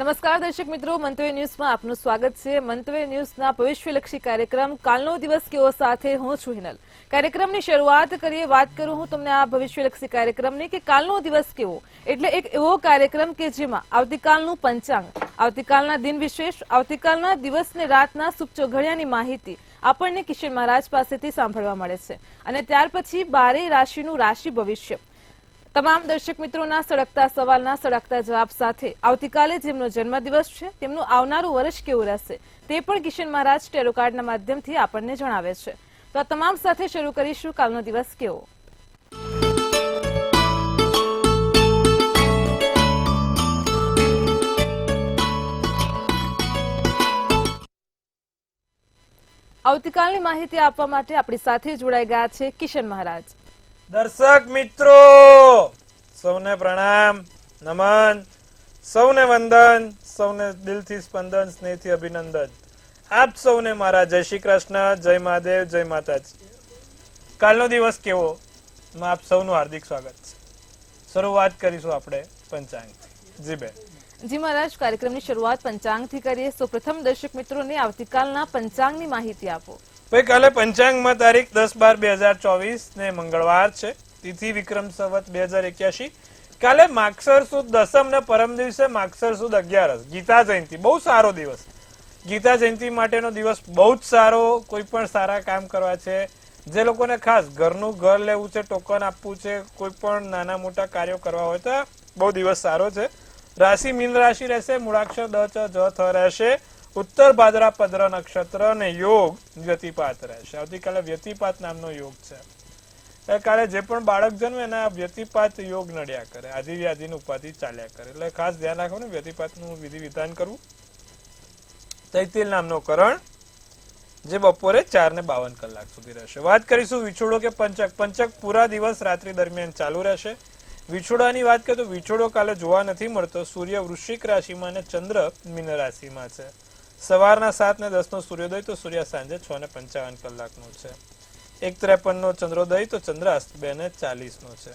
નમસ્કાર દર્શક મિત્રો, મંતવ્ય ન્યૂઝમાં આપનું સ્વાગત છે। મંતવ્ય ન્યૂઝના ભવિષ્યલક્ષી કાર્યક્રમ કાલનો દિવસ કેવો સાથે હું છું હિનલ। કાર્યક્રમની શરૂઆત કરીએ। વાત કરું હું તમને આ ભવિષ્યલક્ષી કાર્યક્રમની કે કાલનો દિવસ કેવો, એટલે એક એવો કાર્યક્રમ કે જેમાં આવતીકાલનું પંચાંગ, આવતીકાલના દિન વિશેષ, આવતીકાલના દિવસને રાતના શુભ ચોઘડિયાની માહિતી આપણને કિશન મહારાજ પાસેથી સાંભળવા મળે છે। અને ત્યાર પછી 12 રાશિનું રાશિ ભવિષ્ય, તમામ દર્શક મિત્રોના સળગતા સવાલના સળગતા જવાબ સાથે આવતીકાલે જેમનો જન્મદિવસ છે તેમનું આવનારું વર્ષ કેવું રહેશે તે પણ કિશન મહારાજ ટેરો કાર્ડના માધ્યમથી આપણને જણાવે છે। તો આ તમામ સાથે શરૂ કરીશું કાલનો દિવસ કેવો। આવતીકાલની માહિતી આપવા માટે આપણી સાથે જોડાઈ ગયા છે કિશન મહારાજ। દર્શક મિત્રો સૌને પ્રણામ, નમન, સૌને વંદન, સૌને દિલથી સ્પંદન, સ્નેહથી અભિનંદન। આપ સૌને મારા જય શ્રી કૃષ્ણ, જય મહાદેવ, જય માતાજી। કાલનો દિવસ કેવો માં આપ સૌનું હાર્દિક સ્વાગત છે। શરૂઆત કરીશું આપણે પંચાંગથી। જી બેન। જી મહારાજ, કાર્યક્રમની શરૂઆત પંચાંગથી કરીએ। સૌપ્રથમ દર્શક મિત્રોને આવતીકાલના પંચાંગની માહિતી આપો। ભાઈ કાલે પંચાંગમાં તારીખ 10/12/2024 ને મંગળવાર છે, તિથિ વિક્રમ સંવત 2081। કાલે માગસર સુદ દસમ ને પરમ દિવસે માગસર સુદ 11, ગીતા જયંતિ। બહુ સારો દિવસ, ગીતા જયંતિ માટેનો દિવસ બહુ જ સારો। કોઈ પણ સારા કામ કરવા છે, જે લોકોને ખાસ ઘરનું ઘર લેવું છે, ટોકન આપવું છે, કોઈ પણ નાના મોટા કાર્યો કરવા હોય તો બહુ દિવસ સારો છે। રાશિ મીન રાશિ રહેશે, મૂળાક્ષર દ ચ જ થ રહેશે, ઉત્તર ભાદરા પદ્ર નક્ષત્ર અને યોગ વ્યતિપાત રહેશે। આવતીકાલે વ્યતિપાત નામનો યોગ છે। કાલે જે પણ બાળક જન્મે એના વ્યતિપાત યોગ નડ્યા કરે, આદિ વ્યાધિની ઉપાધિ ચાલ્યા કરે, એટલે ખાસ ધ્યાન રાખો ને વ્યતિપાતનું વિધિ વિધાન કરવું। તૈતિલ નામનો કરણ જે બપોરે 4:52 સુધી રહેશે। વાત કરીશું વિછોડો કે પંચક। પંચક પૂરા દિવસ રાત્રિ દરમિયાન ચાલુ રહેશે। વિછોડાની વાત કરીએ તો વિછોડો કાલે જોવા નથી મળતો। સૂર્ય વૃશ્ચિક રાશિમાં અને ચંદ્ર મીન રાશિમાં છે। સવારના 7:10 નો સૂર્યોદય તો સૂર્ય સાંજે 6:55 નો છે। 1:53 નો ચંદ્રોદય તો ચંદ્રાસ્ત 2:40 નો છે।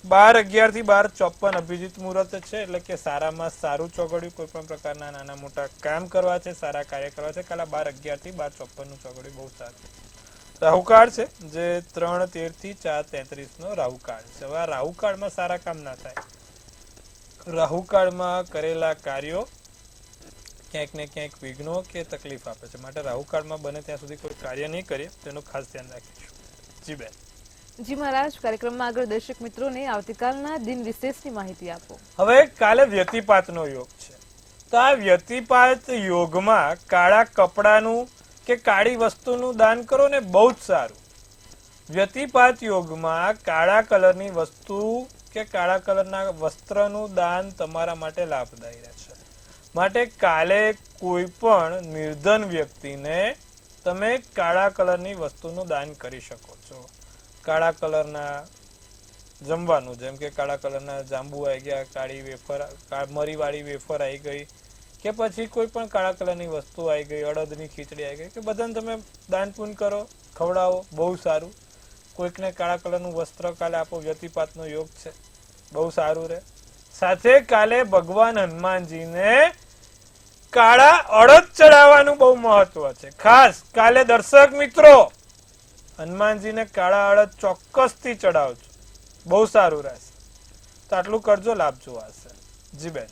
12:11 થી 12:54 અભિજીત મુહૂર્ત છે, એટલે કે સારામાં સારું ચોઘડિયું। કોઈ પણ પ્રકારના નાના મોટા કામ કરવા છે, સારા કાર્ય કરવા છે, કાલે 12:11 થી 12:54 નું ચોઘડિયું બહુ સારું। રાહુકાળ છે જે 3:13 થી 4:33 નો રાહુકાળ છે। હવે આ રાહુકાળમાં સારા કામ ના થાય। રાહુકાળમાં કરેલા કાર્યો ક્યાંક ને ક્યાંક વિઘ્નો કે તકલીફ આપે છે, માટે રાહુકાળમાં બને ત્યાં સુધી કોઈ કાર્ય નહીં કરીએ તેનું ખાસ ધ્યાન રાખીશું। જી બેન। જી મહારાજ, કાર્યક્રમમાં આગળ દર્શક મિત્રોને આવતીકાલના દિન વિશેષની માહિતી આપો। હવે કાલે વ્યતિપાતનો યોગ છે, તો આ વ્યતિપાત યોગમાં કાળા કપડાનું કે કાળી વસ્તુનું દાન કરો ને બહુ જ સારું। વ્યતિપાત યોગમાં કાળા કલરની વસ્તુ કે કાળા કલરના વસ્ત્રનું દાન તમારા માટે લાભદાયી રહેશે। માટે કાલે કોઈ પણ નિર્ધન વ્યક્તિને તમે કાળા કલરની વસ્તુનું દાન કરી શકો છો। કાળા કલરના જમવાનું, જેમ કે કાળા કલરના જાંબુ આવી ગયા, કાળી વેફર, મરીવાળી વેફર આવી ગઈ, કે પછી કોઈ પણ કાળા કલરની વસ્તુ આવી ગઈ, અડદની ખીચડી આવી ગઈ, કે બધાને તમે દાન પૂન કરો, ખવડાવો, બહુ સારું। કોઈકને કાળા કલરનું વસ્ત્ર કાલે આપો, વ્યતિપાતનો યોગ છે, બહુ સારું રહે। સાથે કાલે ભગવાન હનુમાનજીને કાળા અડદ ચડાવવાનું બહુ મહત્વ છે। ખાસ કાલે દર્શક મિત્રો હનુમાનજીને કાળા અડદ ચોક્કસથી ચડાવજો, બહુ સારું રહેશે। તો આટલું કરજો, લાભ જોવાશે। જી બેન।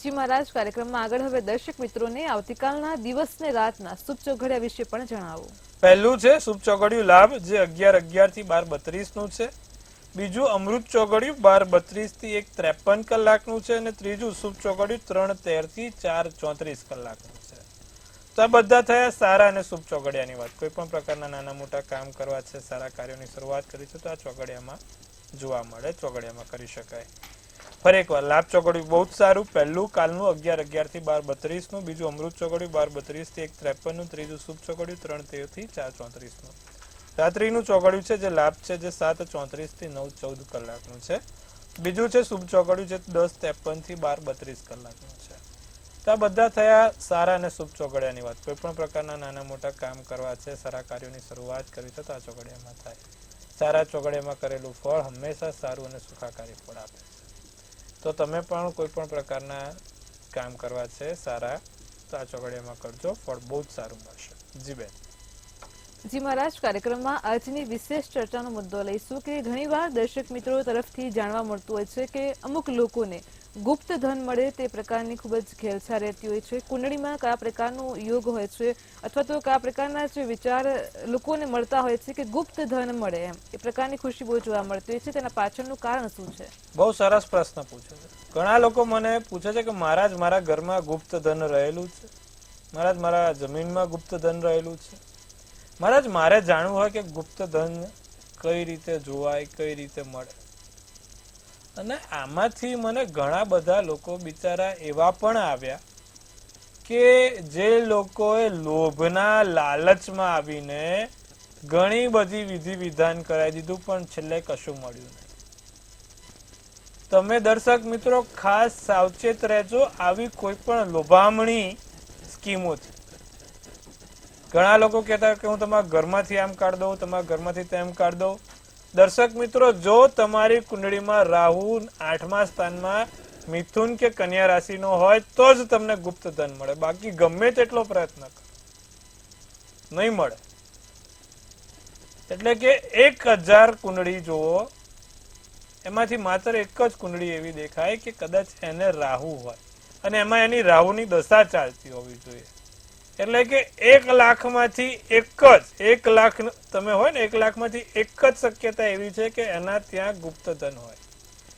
જી મહારાજ, કાર્યક્રમમાં આગળ હવે દર્શક મિત્રોને આવતીકાલના દિવસને રાતના શુભ ચોઘડિયા વિશે પણ જણાવો। પહેલું છે શુભ ચોઘડિયું લાભ, જે 11:11 થી 12:32 નું છે। બીજું અમૃત ચોઘડિયું 12:32 થી 1:53 નું છે। અને ત્રીજું શુભ ચોઘડિયું 3:13 થી 4:34 નું છે। તો આ બધા થયા સારા અને શુભ ચોઘડિયાની વાત। કોઈ પણ પ્રકારના નાના મોટા કામ કરવા છે, સારા કાર્યોની શરૂઆત કરી છે, તો આ ચોઘડિયામાં જોવા મળે, ચોઘડિયામાં કરી શકાય। ફરી એકવાર લાભ ચોઘડિયું બહુ જ સારું। પહેલું કાલનું 11:11 થી 12:32 નું, બીજું અમૃત ચોઘડિયું 12:32 થી 1:53 નું, ત્રીજું શુભ ચોઘડિયું 3:13 થી 4:34 નું। રાત્રિનું ચોઘડિયું છે જે લાભ છે, જે 7:34 થી 9:14 નું છે। બીજું છે શુભ ચોઘડિયું જે 10:53 થી 12:32 નું છે। તો આ બધા થયા સારા અને શુભ ચોઘડિયાની વાત। કોઈ પણ પ્રકારના નાના મોટા કામ કરવા છે, સારા કાર્યોની શરૂઆત કરી છે, તો આ ચોઘડિયામાં થાય। સારા ચોઘડિયામાં કરેલું ફળ હંમેશા સારું અને સુખાકારી ફળ આપે છે। તો તમે પણ કોઈ પણ પ્રકારના કામ કરવા છે સારા, તો આ ચોઘડિયામાં કરજો, ફળ બહુ જ સારું મળશે. જી બેન. જી મહારાજ, કાર્યક્રમમાં આજની વિશેષ ચર્ચાનો મુદ્દો લઈશું કે ઘણીવાર દર્શક મિત્રો તરફથી જાણવા મળતું હોય છે કે અમુક લોકોને ગુપ્ત ધન મળે તે પ્રકારની ખૂબ જ ઘેલછા રહેતી હોય છે. કુંડળીમાં કયા પ્રકારનો યોગ હોય છે અથવા તો કયા પ્રકારના જે વિચાર લોકોને મળતા હોય છે કે ગુપ્ત ધન મળે, એમ એ પ્રકારની ખુશી બહુ જોવા મળતી હોય છે. તેના પાછળનું કારણ શું છે? બહુ સરસ પ્રશ્ન પૂછ્યો છે. ઘણા લોકો મને પૂછે છે કે મહારાજ મારા ઘરમાં ગુપ્ત ધન રહેલું છે, મહારાજ મારા જમીનમાં ગુપ્ત ધન રહેલું છે. મહારાજ મારે જાણવું હોય કે ગુપ્ત ધન કઈ રીતે જોવાય, કઈ રીતે મળે. અને આમાંથી મને ઘણા બધા લોકો બિચારા એવા પણ આવ્યા કે જે લોકોએ લોભના લાલચમાં આવીને ઘણી બધી વિધિ વિધાન કરાવી દીધું પણ છેલ્લે કશું મળ્યું નહીં. તમે દર્શક મિત્રો ખાસ સાવચેત રહેજો આવી કોઈ પણ લોભામણી સ્કીમોથી. ઘણા લોકો કહેતા કે હું તમારા ઘરમાંથી આમ કાઢ દઉં, તમારા ઘરમાંથી તેમ કાઢ દઉં. દર્શક મિત્રો, જો તમારી કુંડળીમાં રાહુ 8મા સ્થાનમાં મિથુન કે કન્યા રાશિનો હોય તો જ તમને ગુપ્ત ધન મળે, બાકી ગમે તેટલો પ્રયત્ન કરો નહીં મળે. એટલે કે 1000 કુંડળી જુઓ, એમાંથી માત્ર એક જ કુંડળી એવી દેખાય કે કદાચ એને રાહુ હોય અને એમાં એની રાહુની દશા ચાલતી હોવી જોઈએ. એટલે કે 1 લાખમાંથી એક જ 1 લાખ તમે હોય ને 1 લાખમાંથી એક જ શક્યતા એવી છે કે એના ત્યાં ગુપ્ત ધન હોય.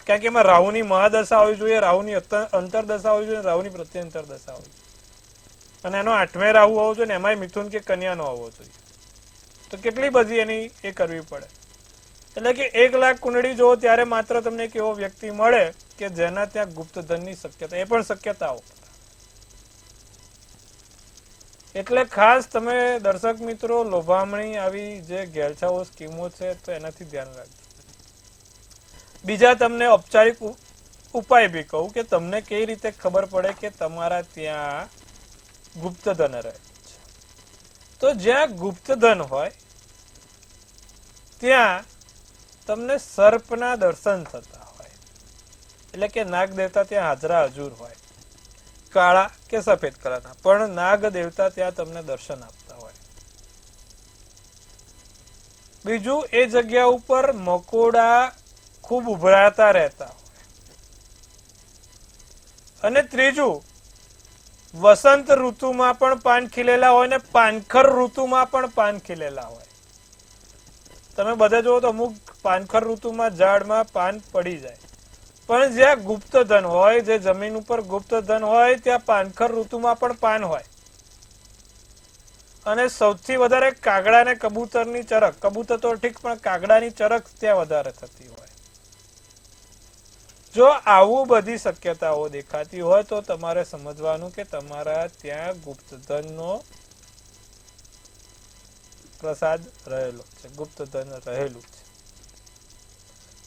કારણ કે એમાં રાહુની મહાદશા હોવી જોઈએ, રાહુની અંતરદશા હોવી જોઈએ, રાહુની પ્રત્યંતર દશા હોવી જોઈએ, અને એનો 8મે રાહુ હોવો જોઈએ, એમાંય મિથુન કે કન્યાનો હોવો જોઈએ. તો કેટલી બધી એની એ કરવી પડે. એટલે કે 1 લાખ કુંડળી જુઓ ત્યારે માત્ર તમને એક એવો વ્યક્તિ મળે કે જેના ત્યાં ગુપ્ત ધનની શક્યતા, એ પણ શક્યતાઓ. એટલે ખાસ તમે દર્શક મિત્રો લોભામણી આવી જે ઘેલછાઓ સ્કીમો છે તો એનાથી ધ્યાન રાખજો. બીજા તમને ઔપચારિક ઉપાય બી કહું કે તમને કઈ રીતે ખબર પડે કે તમારા ત્યાં ગુપ્ત ધન રહે છે. તો જ્યાં ગુપ્ત ધન હોય ત્યાં તમને સર્પના દર્શન થતા હોય, એટલે કે નાગ દેવતા ત્યાં હાજરા હજુર હોય, કાળા કે સફેદ કલરના, પણ નાગ દેવતા ત્યાં તમને દર્શન આપતા હોય. બીજું, એ જગ્યા ઉપર મકોડા ખૂબ ઉભરાતા રહેતા હોય. અને ત્રીજું, વસંત ઋતુમાં પણ પાન ખીલેલા હોય ને પાનખર ઋતુમાં પણ પાન ખીલેલા હોય. તમે બધા જુઓ તો અમુક પાનખર ઋતુમાં ઝાડમાં પાન પડી જાય, પણ જ્યાં ગુપ્ત ધન હોય, જે જમીન ઉપર ગુપ્ત ધન હોય ત્યાં પાનખર ઋતુમાં પણ પાન હોય. અને સૌથી વધારે કાગડા ને કબૂતરની ચરક, કબૂતર તો ઠીક પણ કાગડાની ચરક ત્યાં વધારે થતી હોય. જો આવું બધી શક્યતાઓ દેખાતી હોય તો તમારે સમજવાનું કે તમારા ત્યાં ગુપ્ત ધનનો પ્રસાદ રહેલો છે, ગુપ્ત ધન રહેલું છે.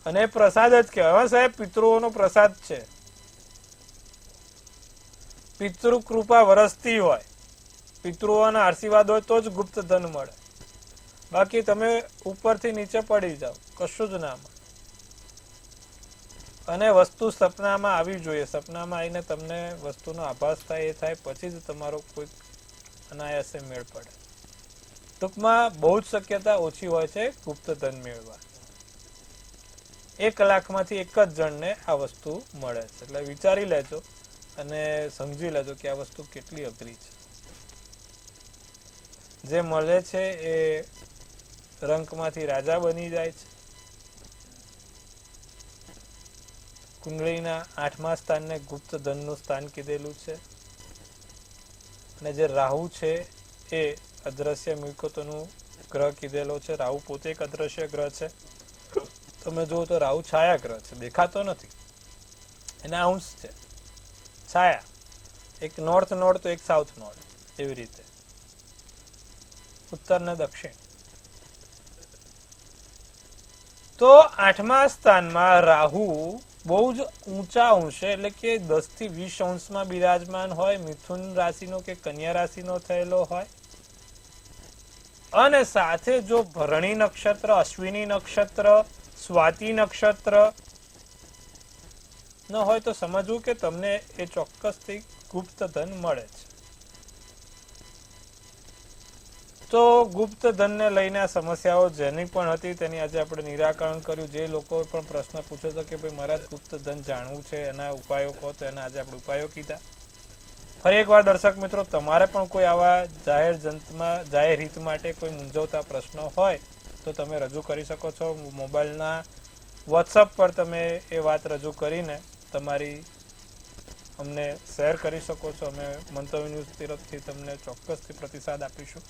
અને પ્રસાદ જ કહેવાય સાહેબ, પિતૃઓનો પ્રસાદ છે. પિતૃ કૃપા વરસતી હોય, પિતૃઓના આશીર્વાદ હોય તો જ ગુપ્ત ધન મળે. બાકી તમે ઉપરથી નીચે પડી જાઓ, કશું જ ના મળે. અને વસ્તુ સપનામાં આવી જોઈએ, સપનામાં આવીને તમને વસ્તુનો આભાસ થાય, એ થાય પછી જ તમારો કોઈ અનાયાસે મેળ પડે. ટૂંકમાં બહુ જ શક્યતા ઓછી હોય છે ગુપ્ત ધન મેળવવા. 1 લાખમાંથી એક જ જણને આ વસ્તુ મળે છે. એટલે વિચારી લેજો અને સમજી લેજો કે આ વસ્તુ કેટલી અઘરી છે. જે મળે છે એ રંકમાંથી રાજા બની જાય છે. કુંડળીના 8મા સ્થાનને ગુપ્ત ધનનું સ્થાન કીધેલું છે. અને જે રાહુ છે એ અદ્રશ્ય મિલકતોનું ગ્રહ કીધેલો છે. રાહુ પોતે એક અદ્રશ્ય ગ્રહ છે. તમે જુઓ તો રાહુ છાયા ગ્રહ છે, દેખાતો નથી, એના અંશ છે છાયા. એક નોર્થ નોડ તો એક સાઉથ નોડ, એવી રીતે ઉત્તર ને દક્ષિણ. તો 8મા સ્થાનમાં રાહુ બહુ જ ઊંચા અંશે, એટલે કે 10 થી 20 અંશમાં બિરાજમાન હોય, મિથુન રાશિનો કે કન્યા રાશિનો થયેલો હોય. અને સાથે જો ભરણી નક્ષત્ર, અશ્વિની નક્ષત્ર, સ્વાતિ નક્ષત્ર ન હોય તો સમજવું કે તમને એ ચોક્કસથી ગુપ્ત ધન મળે છે. તો ગુપ્ત ધનને લઈને સમસ્યાઓ જેની પણ હતી તેની આજે આપણે નિરાકરણ કર્યું. જે લોકો પણ પ્રશ્ન પૂછ્યો હતો કે ભાઈ મારા ગુપ્ત ધન જાણવું છે, એના ઉપાયો કહો, તો એના આજે આપણે ઉપાયો કીધા. ફરી એકવાર દર્શક મિત્રો, તમારે પણ કોઈ આવા જાહેર હિત માટે કોઈ મૂંઝવતા પ્રશ્નો હોય તો તમે રજૂ કરી શકો છો. મોબાઈલના વોટ્સઅપ પર તમે એ વાત રજૂ કરીને તમારી અમને શેર કરી શકો છો. અમે મંતવ્ય ન્યૂઝ તરફથી તમને ચોક્કસથી પ્રતિસાદ આપીશું.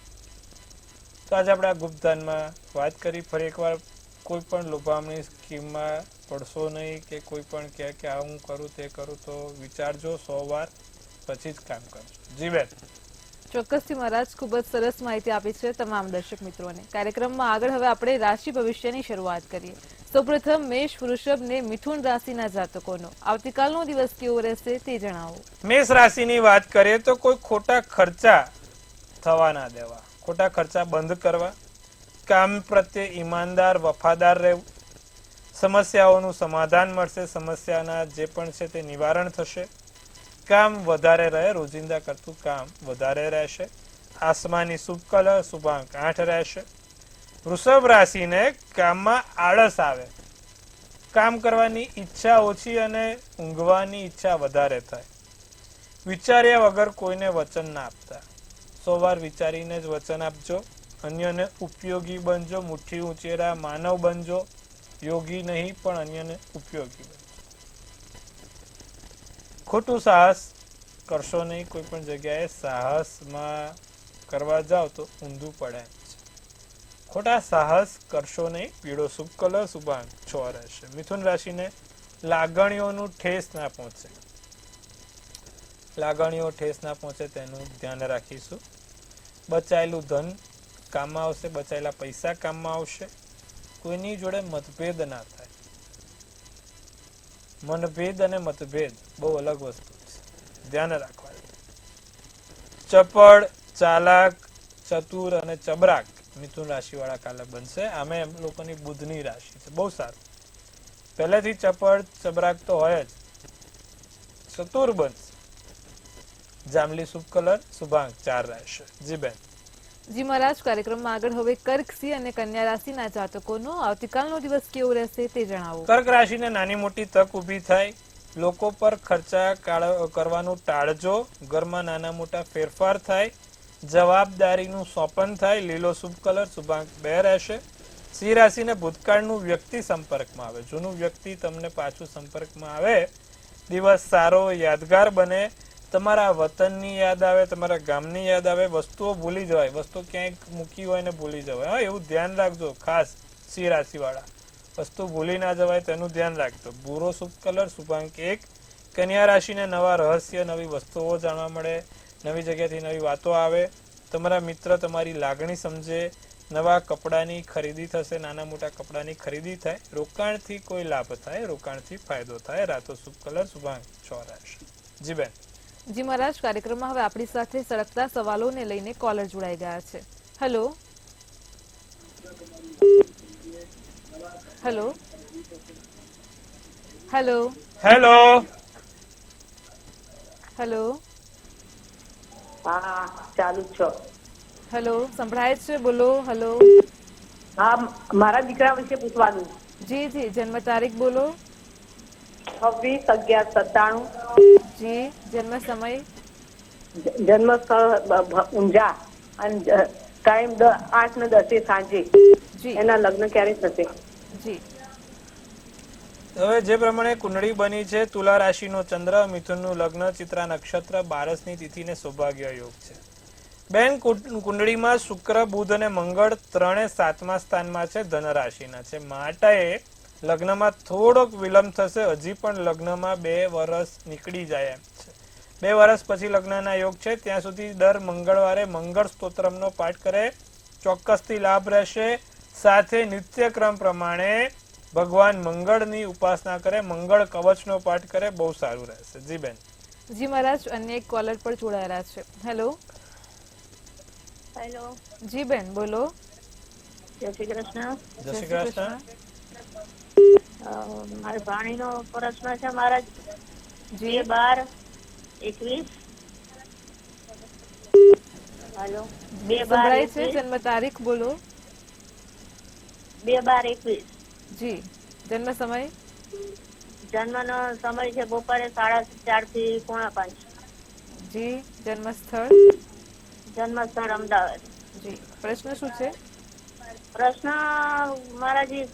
તો આજે આપણે આ ગુપ્તધનમાં વાત કરી. ફરી એકવાર, કોઈ પણ લોભામણી સ્કીમમાં પડશો નહીં કે કોઈ પણ કહે કે આ હું કરું તે કરું, તો વિચારજો 100 વાર પછી જ કામ કરજો. જી બેન. ચોક્કસથી મહારાજ, ખૂબ જ સરસ માહિતી આપી છે તમામ દર્શક મિત્રોને. કાર્યક્રમમાં આગળ હવે આપણે રાશિ ભવિષ્યની શરૂઆત કરીએ. સૌપ્રથમ મેષ, વૃષભ ને મિથુન રાશિના જાતકોનો આવતીકાલનો દિવસ કેવો રહેશે તે જણાવો. મેષ રાશિની વાત કરીએ તો કોઈ ખોટા ખર્ચા થવા ના દેવા, ખોટા ખર્ચા બંધ કરવા, કામ પ્રત્યે ઈમાનદાર વફાદાર રહેવું, સમસ્યાઓનું સમાધાન મળશે, સમસ્યાના જે પણ છે તે નિવારણ થશે, કામ વધારે રહે, રોજિંદા કરતું કામ વધારે રહેશે, આસમાની શુભ કલર શુભાંક 8 રહેશે. વૃષભ રાશિને કામમાં આળસ આવે, કામ કરવાની ઈચ્છા ઓછી અને ઊંઘવાની ઈચ્છા વધારે થાય. વિચાર્યા વગર કોઈને વચન ના આપતા, 100 વાર વિચારીને જ વચન આપજો. અન્યને ઉપયોગી બનજો, મુઠ્ઠી ઉંચેરા માનવ બનજો, યોગી નહીં પણ અન્યને ઉપયોગી બનજો. ખોટું સાહસ કરશો નહીં. કોઈ પણ જગ્યાએ સાહસમાં કરવા જાઓ તો ઊંધું પડે છે. ખોટા સાહસ કરશો નહીં. પીળો શુભ કલર શુભાંક 6 રહેશે. મિથુન રાશિને લાગણીઓનું ઠેસ ના પહોંચે, લાગણીઓ ઠેસ ના પહોંચે તેનું ધ્યાન રાખીશું. બચાયેલું ધન કામમાં આવશે, બચાયેલા પૈસા કામમાં આવશે. કોઈની જોડે મતભેદ ના થાય. મનભેદ અને મતભેદ બહુ અલગ વસ્તુ છે, ધ્યાન રાખવાનું. ચપળ, ચાલાક, ચતુર અને ચબરાક મિથુન રાશિ વાળા કાલે બનશે. આમે એમ લોકોની બુધની રાશિ છે, બહુ સારું. પહેલેથી ચપળ ચબરાક તો હોય જ, ચતુર બનશે. જાંબલી શુભ કલર શુભાંક 4 રહેશે. જી બેન. જી મહારાજ, કાર્યક્રમમાં આગળ હવે કર્ક, સિંહ અને કન્યા રાશિના જાતકોનો આવતીકાલનો દિવસ કેવો રહેશે તે જણાવો. કર્ક રાશિને નાની મોટી તક ઊભી થાય. લોકો પર ખર્ચા કરવાનું ટાળજો. ઘરમાં નાના મોટા ફેરફાર થાય. જવાબદારીનું સોંપન થાય. લીલો શુભ કલર શુભાંક 2 રહેશે. સિંહ રાશિને ભૂતકાળનું વ્યક્તિ સંપર્કમાં આવે, જૂનું વ્યક્તિ તમને પાછું સંપર્કમાં આવે. દિવસ સારો યાદગાર બને. તમારા વતનની યાદ આવે, તમારા ગામની યાદ આવે. વસ્તુઓ ભૂલી જવાય, વસ્તુ ક્યાંક મૂકી હોય ને ભૂલી જવાય. હા, એવું ધ્યાન રાખજો. ખાસ સિંહ રાશિ વાળા વસ્તુ ભૂલી ના જવાય તેનું ધ્યાન રાખજો. ભૂરો શુભ કલર શુભાંક 1. કન્યા રાશિને નવા રહસ્ય, નવી વસ્તુઓ જાણવા મળે. નવી જગ્યાથી નવી વાતો આવે. તમારા મિત્ર તમારી લાગણી સમજે. નવા કપડાની ખરીદી થશે, નાના મોટા કપડાની ખરીદી થાય. રોકાણથી કોઈ લાભ થાય, રોકાણથી ફાયદો થાય. રાતો શુભ કલર શુભાંક 6 રહેશે. જી બેન. જી મહારાજ, કાર્યક્રમમાં હવે આપણી સાથે સળગતા સવાલોને લઈને કોલર જોડાઈ ગયા છે. Hello hello hello hello hello. હા, ચાલુ છો. હેલો, સંભળાય છે, બોલો. હેલો. હા, મારા દીકરા વિશે પૂછવાનું. જી જી, જન્મ તારીખ બોલો. 26/11/97. જી, જન્મ સમય. જન્મ સ્થળ ઊંઝા અને ટાઈમ 8 ને 10 સાંજે. જી એના લગ્ન ક્યારે થશે? જી. હવે જે પ્રમાણે કુંડળી બની છે, તુલા રાશિનો ચંદ્ર, મિથુનનું લગ્ન, ચિત્રા નક્ષત્ર, 12ની તિથિને સૌભાગ્ય યોગ છે. બેન, કુંડળીમાં શુક્ર, બુધ અને મંગળ ત્રણે 7મા સ્થાનમાં છે, ધન રાશિના છે. માટે લગ્નમાં થોડોક વિલંબ થશે. હજી પણ લગ્નમાં 2 વર્ષ નીકળી જાય એમ છે. 2 વર્ષ પછી લગ્નના યોગ છે. ત્યાં સુધી દર મંગળવારે મંગળ સ્તોત્રમનો પાઠ કરે, ચોક્કસથી લાભ રહેશે. સાથે નિત્યક્રમ પ્રમાણે ભગવાન મંગળની ઉપાસના કરે, મંગળ કવચનો પાઠ કરે, બહુ સારું રહેશે. જી બેન. જી મહારાજ, અન્ય એક કોલર પર જોડાયેલા છે. Hello hello. જી બેન, બોલો. જય શ્રી કૃષ્ણ. જય શ્રી કૃષ્ણ. મારી ભાણીનો પ્રશ્ન છે મહારાજ. જી 2/12/21. હેલો. સંભળાય છે? જન્મ તારીખ બોલો. 2/12/21. જી. જન્મ સમય? જન્મનો સમય છે બપોરે 4:30 થી 4:45. જી. જન્મ સ્થળ? જન્મ સ્થળ અમદાવાદ. જી. પ્રશ્ન શું છે? પ્રશ્ન મારાજી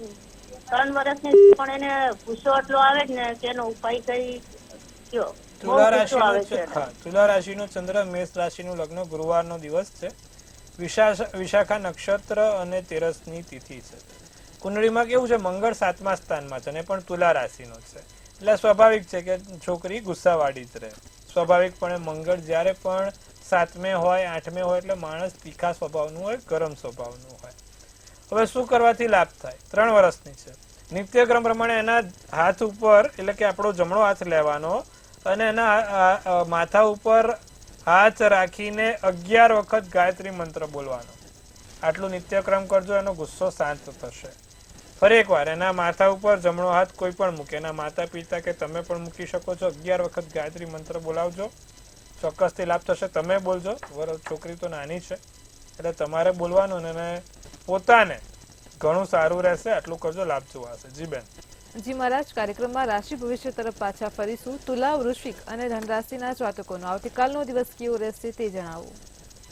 3 વર્ષની પણ એને ગુસ્સો એટલો આવે જ ને કે એનો ઉપાય કઈ કયો? બહુ તુલા ગુસ્સો આવે છે રાશિનો તુલા રાશિનો ચંદ્ર, મેષ રાશિનું લગ્ન, ગુરુવારનો દિવસ છે, વિશાખા નક્ષત્ર અને તેરસની તિથિ છે. કુંડળીમાં કેવું છે, મંગળ 7મા સ્થાનમાં છે અને પણ તુલા રાશિનો છે, એટલે સ્વાભાવિક છે કે છોકરી ગુસ્સાવાળી જ રહે. સ્વાભાવિકપણે મંગળ જ્યારે પણ 7મે હોય 8મે હોય એટલે માણસ તીખા સ્વભાવનું હોય, ગરમ સ્વભાવનું હોય. હવે શું કરવાથી લાભ થાય? 3 વર્ષની છે. નિત્યક્રમ પ્રમાણે એના હાથ ઉપર એટલે કે આપણો જમણો હાથ લેવાનો અને એના માથા ઉપર હાથ રાખીને 11 વખત ગાયત્રી મંત્ર બોલવાનો. આટલું નિત્યક્રમ કરજો, એનો ગુસ્સો શાંત થશે. ફરી એકવાર એના માથા ઉપર જમણો હાથ કોઈ પણ મૂકે, એના માતા પિતા કે તમે પણ મૂકી શકો છો. 11 વખત ગાયત્રી મંત્ર બોલાવજો, ચોક્કસથી લાભ થશે. તમે બોલજો, છોકરી તો નાની છે એટલે તમારે બોલવાનું અને પોતાને ઘણું સારું રહેશે. આટલું કરજો, લાભ જોવાશે. જી બેન. જી મહારાજ, કાર્યક્રમમાં રાશિ ભવિષ્ય તરફ પાછા ફરીશું. તુલા, વૃશ્ચિક અને ધનરાશિના જાતકોનો આવતીકાલનો દિવસ કેવો રહેશે તે જણાવો.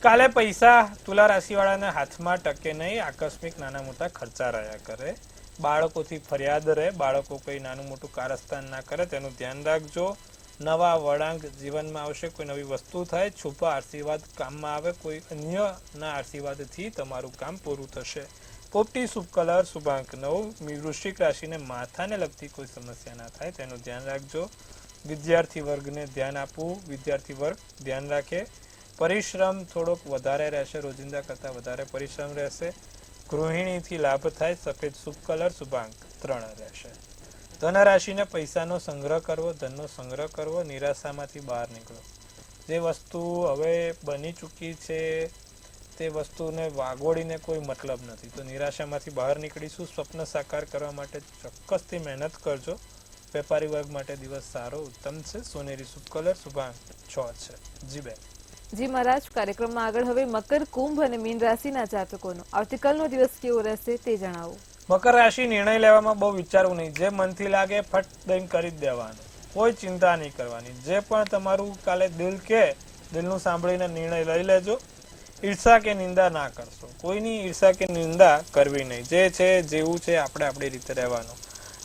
કાલે પૈસા તુલા રાશિવાળાના હાથમાં ટકે નહીં. આકસ્મિક નાના મોટા ખર્ચા રહ્યા કરે. બાળકોથી ફરિયાદ રહે. બાળકો કોઈ નાનું મોટું કારસ્તાન ના કરે તેનું ધ્યાન રાખજો. નવા વળાંક જીવનમાં આવશે. કોઈ નવી વસ્તુ થાય. છુપા આશીર્વાદ કામમાં આવે. કોઈ અન્યના આશીર્વાદથી તમારું કામ પૂરું થશે. પોપટી શુભ કલર, શુભાંક 9. વૃશ્ચિક રાશિને માથાને લગતી કોઈ સમસ્યા ના થાય તેનું ધ્યાન રાખજો. વિદ્યાર્થી વર્ગને ધ્યાન આપવું. વિદ્યાર્થી વર્ગ ધ્યાન રાખે. પરિશ્રમ થોડોક વધારે રહેશે. રોજિંદા કરતાં વધારે પરિશ્રમ રહેશે. ગૃહિણીથી લાભ થાય. સફેદ શુભ કલર, શુભાંક 3 રહેશે. ધન રાશિને પૈસાનો સંગ્રહ કરવો, ધનનો સંગ્રહ કરવો. નિરાશામાંથી બહાર નીકળો. જે વસ્તુ હવે બની ચૂકી છે તે વસ્તુને વાગોડીને કોઈ મતલબ નથી. તો નિરાશામાંથી બહાર નીકળીશું. સ્વપ્ન સાકાર કરવા માટે ચોક્કસથી મહેનત કરજો. વેપારી વર્ગ માટે દિવસ સારો ઉત્તમ છે. સોનેરી શુભ કલર, શુભાંક 6 છે. જી બેન. જી મહારાજ, કાર્યક્રમમાં આગળ હવે મકર, કુંભ અને મીન રાશિના જાતકોનો આવતીકાલનો દિવસ કેવો રહેશે તે જણાવો. મકર રાશિ, નિર્ણય લેવામાં બહુ વિચારવું નહીં. જે મનથી લાગે ફટ દઈને કરી જ દેવાનું. કોઈ ચિંતા નહીં કરવાની. જે પણ તમારું કાલે દિલ કે દિલનું સાંભળીને નિર્ણય લઈ લેજો. ઈર્ષા કે નિંદા ના કરશો. કોઈની ઈર્ષા કે નિંદા કરવી નહીં. જે છે જેવું છે આપણે આપણી રીતે રહેવાનું.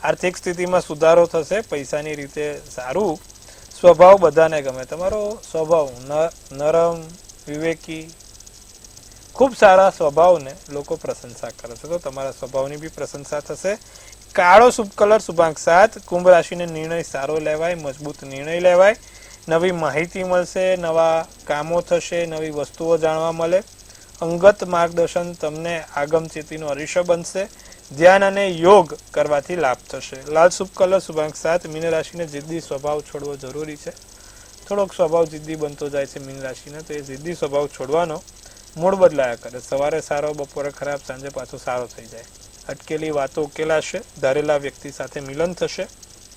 આર્થિક સ્થિતિમાં સુધારો થશે. પૈસાની રીતે સારું. સ્વભાવ બધાને ગમે. તમારો સ્વભાવ નરમ, વિવેકી, ખૂબ સારા સ્વભાવને લોકો પ્રશંસા કરે છે. તો તમારા સ્વભાવની બી પ્રશંસા થશે. કાળો શુભ કલર, શુભાંક 7. કુંભ રાશિને નિર્ણય સારો લેવાય. મજબૂત નિર્ણય લેવાય. નવી માહિતી મળશે. નવા કામો થશે. નવી વસ્તુઓ જાણવા મળે. અંગત માર્ગદર્શન તમને આગમચેતીનો અરીસો બનશે. ધ્યાન અને યોગ કરવાથી લાભ થશે. લાલ શુભ કલર, શુભાંક 7. મીન રાશિને જિદ્દી સ્વભાવ છોડવો જરૂરી છે. થોડોક સ્વભાવ જિદ્દી બનતો જાય છે મીન રાશિને, તો એ જિદ્દી સ્વભાવ છોડવાનો. મૂડ બદલાયા કરે. સવારે સારો, બપોરે ખરાબ, સાંજે પાછો સારો થઈ જાય. અટકેલી વાતો ઉકેલાશે. ધારેલા વ્યક્તિ સાથે મિલન થશે.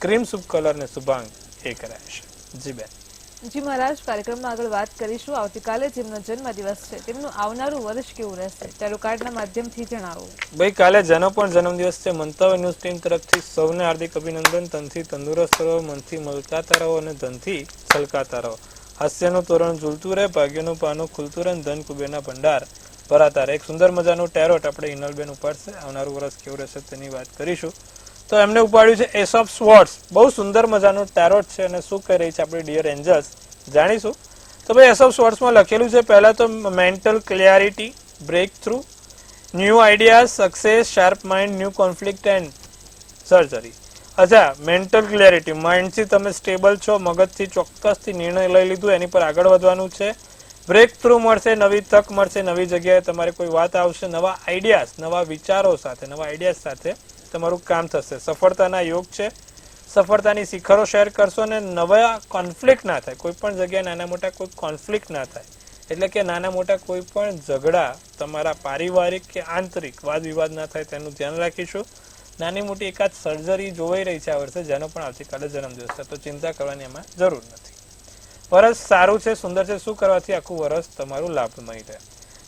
ક્રીમ શુભ કલર ને શુભાંક 1 રહેશે. જી બેન. જી મહારાજ, કાર્યક્રમમાં આગળ વાત કરીશું. આવતીકાલે જેમનો જન્મદિવસ છે તેમનું આવનારું વર્ષ કેવું રહેશે ટેરો કાર્ડના માધ્યમથી જણાવો. ભાઈ, કાલે જેનો પણ જન્મદિવસ છે, મંતવ્ય ન્યૂઝ ટીમ તરફથી સૌને હાર્દિક અભિનંદન. તનથી તંદુરસ્ત રહો, મનથી મલકાતા રહો અને ધનથી છલકાતા રહો. હાસ્યનું તોરણ ઝૂલતું રહે. ભાગ્યનું પાનું ખુલતું રહે. ધન કુબેરના ભંડાર ભરાતા રહે. એક સુંદર મજાનું ટેરોટ આપણે ઇનલબેન ઉપાડશે. આવનારું વર્ષ કેવું રહેશે તેની વાત કરીશું. તો એમને ઉપાડ્યું છે એસ ઓફ સ્વોર્ડ્સ. બહુ સુંદર મજાનું ટેરોટ છે અને શું કહી રહી છે આપણી ડિયર એન્જલ્સ જાણીશું. તો ભાઈ, એસ ઓફ સ્વોર્ડ્સમાં લખેલું છે પહેલા તો mental clarity, breakthrough, new ideas, success, sharp mind, new conflict and surgery. અચ્છા, મેન્ટલ ક્લિયરિટી, માઇન્ડથી તમે સ્ટેબલ છો, મગજથી ચોક્કસથી નિર્ણય લઈ લીધું, એની પર આગળ વધવાનું છે. બ્રેક થ્રુ મળશે, નવી તક મળશે, નવી જગ્યાએ તમારે કોઈ વાત આવશે, નવા આઈડિયાઝ, નવા વિચારો સાથે, નવા આઈડિયાઝ સાથે તમારું કામ થશે. સફળતાના યોગ છે. સફળતાની શિખરો શેર કરશો અને નવા કોન્ફ્લિક્ટ ના થાય. કોઈ પણ જગ્યાએ નાના મોટા કોઈ કોન્ફ્લિક્ટ ના થાય, એટલે કે નાના મોટા કોઈ પણ ઝઘડા તમારા પારિવારિક કે આંતરિક વાદ વિવાદ ના થાય તેનું ધ્યાન રાખીશું. નાની મોટી એકાદ સર્જરી જોવાઈ રહી છે આ વર્ષે, જેનો પણ આવતીકાલે જન્મદિવસ છે, તો ચિંતા કરવાની એમાં જરૂર નથી. વરસ સારું છે, સુંદર છે. શું કરવાથી આખું વરસ તમારું લાભમય રહે?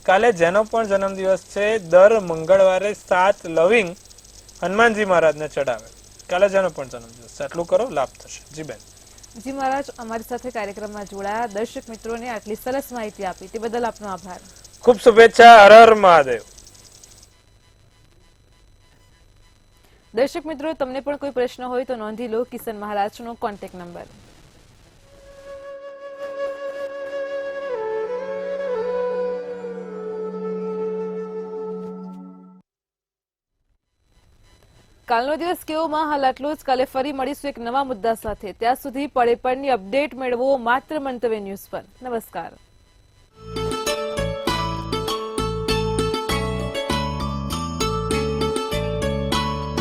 કાલે જેનો પણ જન્મદિવસ છે દર મંગળવારે 7 લવિંગ હનુમાનજી મહારાજને ચડાવે. કાલે જેનો પણ જન્મદિવસ છે આટલું કરો, લાભ થશે. જી બેન. જી મહારાજ, અમારી સાથે કાર્યક્રમમાં જોડાયા દર્શક મિત્રોને આટલી સરસ માહિતી આપી તે બદલ આપનો આભાર. ખૂબ શુભેચ્છા. હર હર મહાદેવ. દર્શક મિત્રો, તમને પણ કોઈ પ્રશ્ન હોય તો નોંધી લો કિશન મહારાજનો કોન્ટેક્ટ નંબર. કાલનો દિવસ કેવોમાં હાલ આટલું જ. કાલે ફરી મળીશું એક નવા મુદ્દા સાથે. ત્યાં સુધી પળે પળની અપડેટ મેળવો માત્ર મંતવ્ય ન્યૂઝ પર. નમસ્કાર.